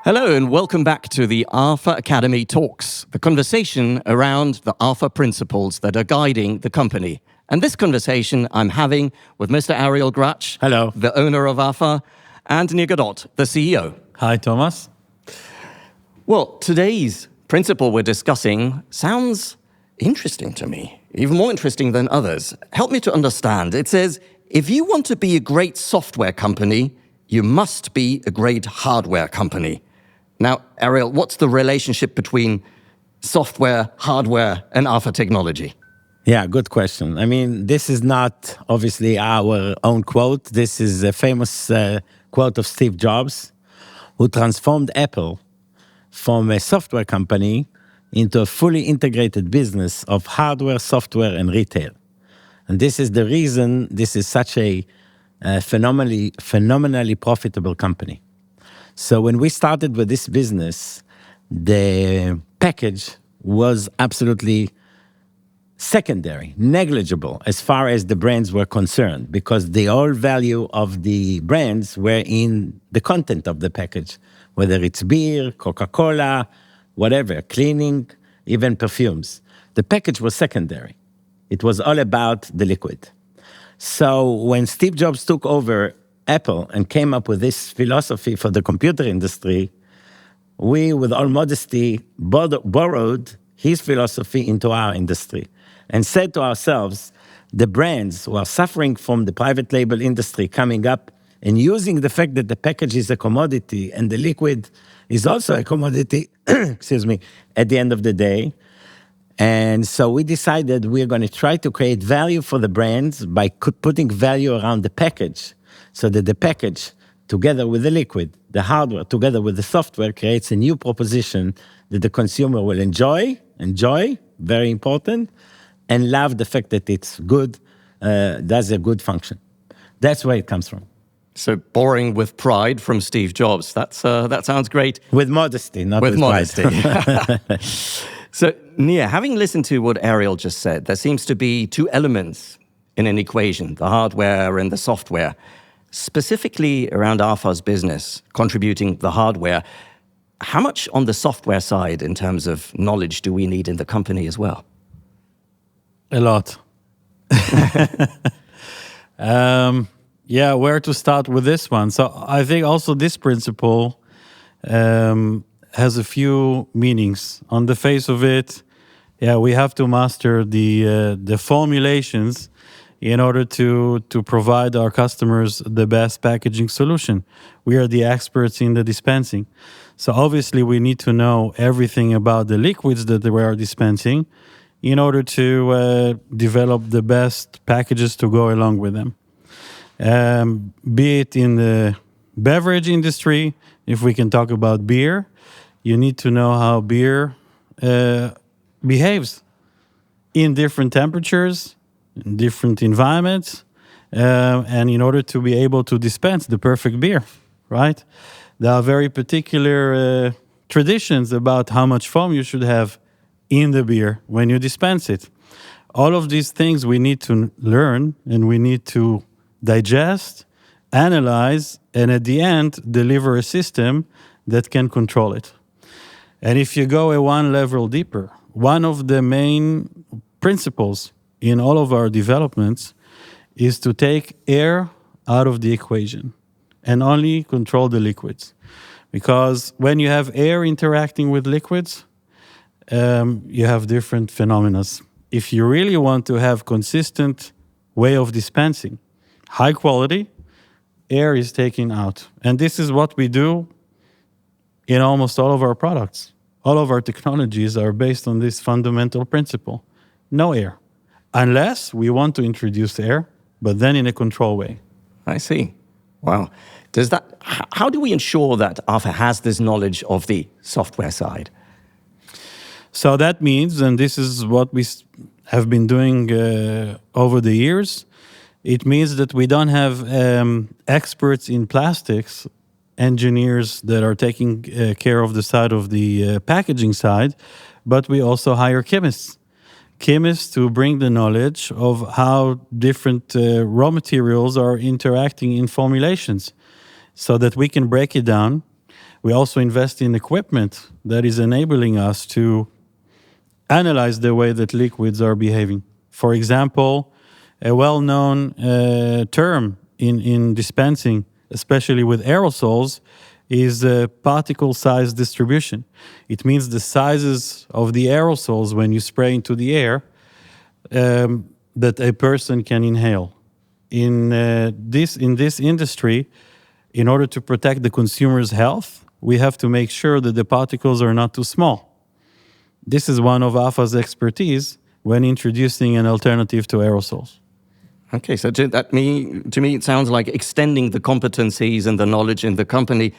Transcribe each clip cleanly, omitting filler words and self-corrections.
Hello and welcome back to the AFA Academy Talks, the conversation around the AFA principles that are guiding the company. And this conversation I'm having with Mr. Ariel Grach, Hello. the owner of AFA, and Nir Gadot, the CEO. Hi, Thomas. Well, today's principle we're discussing sounds interesting to me, even more interesting than others. Help me to understand. It says, if you want to be a great software company, you must be a great hardware company. Now, Ariel, what's the relationship between software, hardware, and AFA technology? Yeah, good question. I mean, this is not obviously our own quote. This is a famous quote of Steve Jobs, who transformed Apple from a software company into a fully integrated business of hardware, software, and retail. And this is the reason this is such a phenomenally profitable company. So when we started with this business, the package was absolutely secondary, negligible as far as the brands were concerned, because the whole value of the brands were in the content of the package, whether it's beer, Coca-Cola, whatever, cleaning, even perfumes. The package was secondary. It was all about the liquid. So when Steve Jobs took over Apple and came up with this philosophy for the computer industry, we, with all modesty, borrowed his philosophy into our industry and said to ourselves, the brands who are suffering from the private label industry coming up and using the fact that the package is a commodity and the liquid is also a commodity, excuse me, at the end of the day. And so we decided we're going to try to create value for the brands by putting value around the package, so that the package, together with the liquid, the hardware, together with the software, creates a new proposition that the consumer will enjoy, very important, and love the fact that it's good, does a good function. That's where it comes from. So borrowing with pride from Steve Jobs, that sounds great. With modesty, not with modesty. pride. So, Nir, having listened to what Ariel just said, there seems to be two elements in an equation, the hardware and the software. Specifically around AFA's business, contributing the hardware, how much on the software side in terms of knowledge do we need in the company as well? A lot. Where to start with this one? So I think also this principle has a few meanings. On the face of it, we have to master the formulations in order to provide our customers the best packaging solution. We are the experts in the dispensing. So obviously we need to know everything about the liquids that we are dispensing in order to develop the best packages to go along with them. Be it in the beverage industry, if we can talk about beer, you need to know how beer behaves in different temperatures, in different environments, and in order to be able to dispense the perfect beer, right? There are very particular traditions about how much foam you should have in the beer when you dispense it. All of these things we need to learn, and we need to digest, analyze, and at the end, deliver a system that can control it. And if you go one level deeper, one of the main principles in all of our developments is to take air out of the equation and only control the liquids. Because when you have air interacting with liquids, you have different phenomena. If you really want to have consistent way of dispensing, high quality, air is taken out. And this is what we do in almost all of our products. All of our technologies are based on this fundamental principle. No air. Unless we want to introduce air, but then in a control way. I see. Wow. How do we ensure that AFA has this knowledge of the software side? So that means, and this is what we have been doing over the years, it means that we don't have experts in plastics, engineers that are taking care of the side of the packaging side, but we also hire chemists to bring the knowledge of how different raw materials are interacting in formulations so that we can break it down. We also invest in equipment that is enabling us to analyze the way that liquids are behaving. For example, a well-known term in dispensing, especially with aerosols, is particle size distribution. It means the sizes of the aerosols when you spray into the air that a person can inhale. In this industry, in order to protect the consumer's health, we have to make sure that the particles are not too small. This is one of AFA's expertise when introducing an alternative to aerosols. Okay, so to me, it sounds like extending the competencies and the knowledge in the company.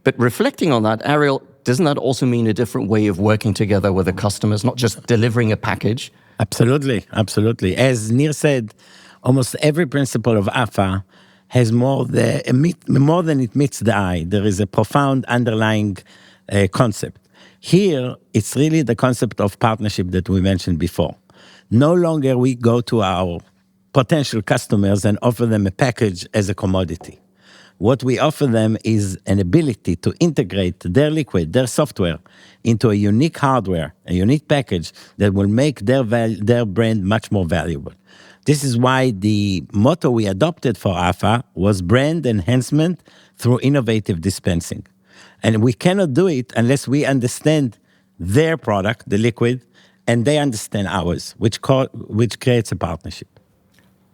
But reflecting on that, Ariel, doesn't that also mean a different way of working together with the customers, not just delivering a package? Absolutely, absolutely. As Nir said, almost every principle of AFA has more than it meets the eye. There is a profound underlying concept. Here, it's really the concept of partnership that we mentioned before. No longer we go to our potential customers and offer them a package as a commodity. What we offer them is an ability to integrate their liquid, their software, into a unique hardware, a unique package that will make their brand much more valuable. This is why the motto we adopted for AFA was brand enhancement through innovative dispensing. And we cannot do it unless we understand their product, the liquid, and they understand ours, which creates a partnership.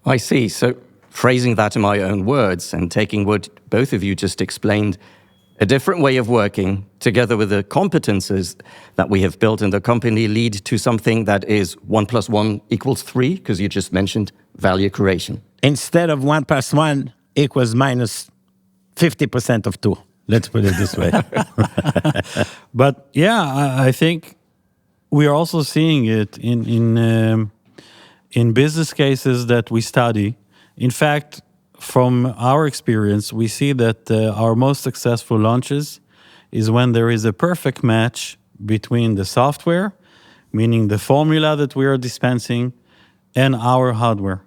I see. So phrasing that in my own words and taking what both of you just explained, a different way of working together with the competences that we have built in the company lead to something that is 1 + 1 = 3, because you just mentioned value creation. Instead of 1 + 1 = minus 50% of 2. Let's put it this way. But yeah, I think we are also seeing it in business cases that we study. In fact, from our experience, we see that our most successful launches is when there is a perfect match between the software, meaning the formula that we are dispensing, and our hardware.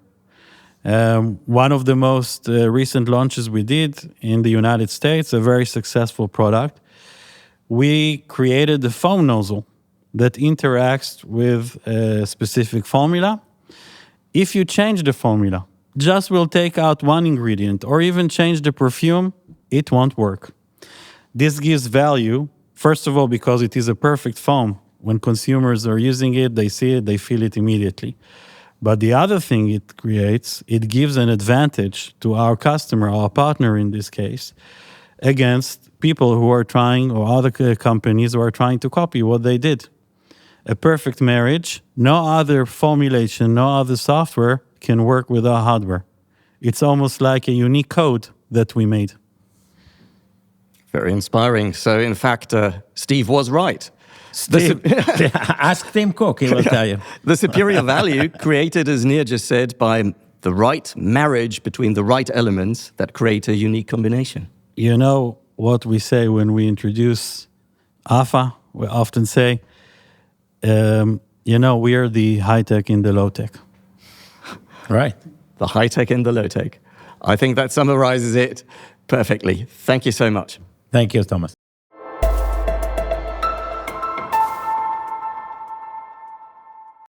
One of the most recent launches we did in the United States, a very successful product, we created the foam nozzle that interacts with a specific formula. If you change the formula, just will take out one ingredient or even change the perfume, it won't work. This gives value, first of all, because it is a perfect foam. When consumers are using it, they see it, they feel it immediately. But the other thing it creates, it gives an advantage to our customer, our partner in this case, against people who are trying, or other companies who are trying to copy what they did. A perfect marriage, no other formulation, no other software can work with our hardware. It's almost like a unique code that we made. Very inspiring. So in fact, Steve was right. Ask Tim Cook, he will tell you. The superior value created, as Nir just said, by the right marriage between the right elements that create a unique combination. You know what we say when we introduce AFA? We often say, we are the high-tech in the low-tech. Right. The high-tech and the low-tech. I think that summarizes it perfectly. Thank you so much. Thank you, Thomas.